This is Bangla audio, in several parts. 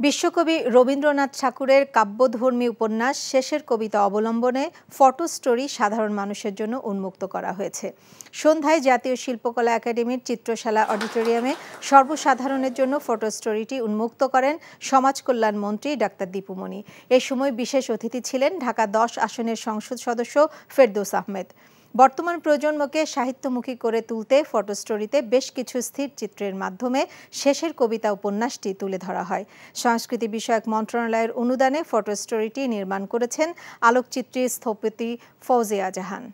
বিশ্বকবি রবীন্দ্রনাথ ঠাকুরের কাব্যধর্মী উপন্যাস শেষের কবিতা অবলম্বনে ফটো স্টোরি সাধারণ মানুষের জন্য উন্মুক্ত করা হয়েছে। সন্ধ্যায় জাতীয় শিল্পকলা একাডেমির চিত্রশালা অডিটোরিয়ামে সর্বসাধারণের জন্য ফটো স্টোরিটি উন্মুক্ত করেন সমাজ কল্যাণ মন্ত্রী ডাক্তার দীপু মনি। এ সময় বিশেষ অতিথি ছিলেন ঢাকা 10 আসনের সংসদ সদস্য ফেরদৌস আহমেদ। বর্তমান প্রজন্মকে সাহিত্যমুখী করে তুলতে ফটো স্টোরিতে বেশ কিছু স্থির চিত্রের মাধ্যমে শেষের কবিতা উপন্যাসটি তুলে ধরা হয়। সংস্কৃতি বিষয়ক মন্ত্রণালয়ের অনুদানে ফটো স্টোরিটি নির্মাণ করেছেন আলোকচিত্রী স্থপতি ফৌজিয়া জাহান।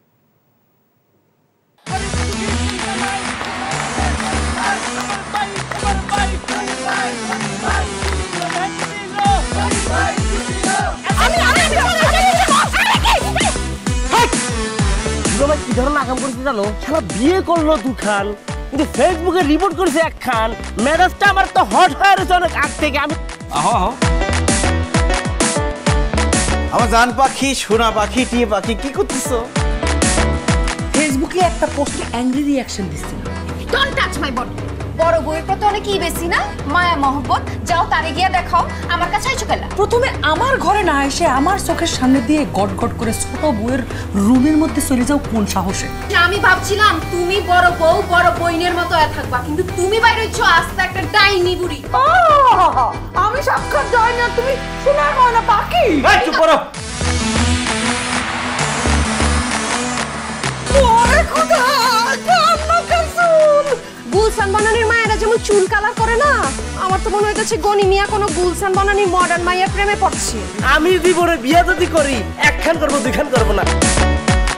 কি ধরনের আকাম করেছে জানো? সারা বিয়ে করলো দুখান, কিন্তু ফেসবুকে রিপোর্ট করেছে একখান। ম্যারেজটা আমার তো হট হয়ে গেছে অনেক আগ থেকে। আমি আমার জান পাখি, সোনা পাখি, টিয়ে পাখি, কি করতেছো? ফেসবুকে একটা পোস্টে অ্যাংরি রিঅ্যাকশন দিছিল। Don't touch my body. বড় বউয়ের প্রতি অনেকই বেশি না মায়া মহব্বত। যাও তারে গিয়া দেখাও, আমার কাছে আইছো কেলা? প্রথমে আমার ঘরে না এসে আমার চোখের সামনে দিয়ে গট গট করে ছোট বউয়ের রুমের মধ্যে চলে যাও কোন সাহসে? আমি ভাবছিলাম তুমি বড় বউ বড় বইনের মতো থাকবা, কিন্তু তুমি বাইরে হইছো আস্তে একটা ডাইনি বুড়ি। আমি সাক্ষাৎ ডাইনি আর তুমি সোনার ময়না পাখি। এই চুপ করো। ওরে খোদা, কান্না কাসুল। গুলশান বনানীর মায়েরা যেমন চুল কালার করে না, আমার তো মনে হইতেছে গনি মিয়া কোনো গুলশান বনানীর মডার্ন মায়ের প্রেমে পড়ছে। আমি জীবনে বিয়ে যদি করি একখান করবো দুইখান করবো না।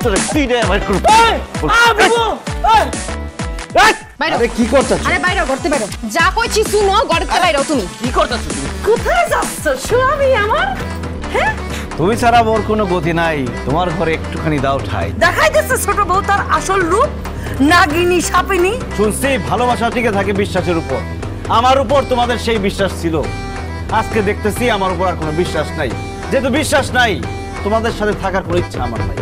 তোরে তুই দে আমার গ্রুপ। আরে কি করতেছ? আরে বাইরে করতে বাইরো। যা কইছি শুনো, গড়তে বাইরো। তুমি কি করতেছ তুমি? কোথায় যাচ্ছ স্বামী আমার? হ্যাঁ, তুমি ছাড়া মোর কোনো গতি নাই। তোমার ঘরে একটুখানি দাও ঠাই। দেখাইতেছে ছোট বউ তার আসল রূপ, নাগিনী সাপিনী। শুনছি ভালোবাসা টিকে থাকে বিশ্বাসের উপর। আমার উপর তোমাদের সেই বিশ্বাস ছিল, আজকে দেখতেছি আমার উপর আর কোনো বিশ্বাস নাই। যেহেতু বিশ্বাস নাই, তোমাদের সাথে থাকার কোনো ইচ্ছা আমার নাই।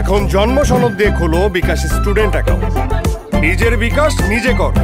এখন জন্ম সনদ দিয়ে খোলো বিকাশ স্টুডেন্ট অ্যাকাউন্ট। নিজের বিকাশ নিজে কর।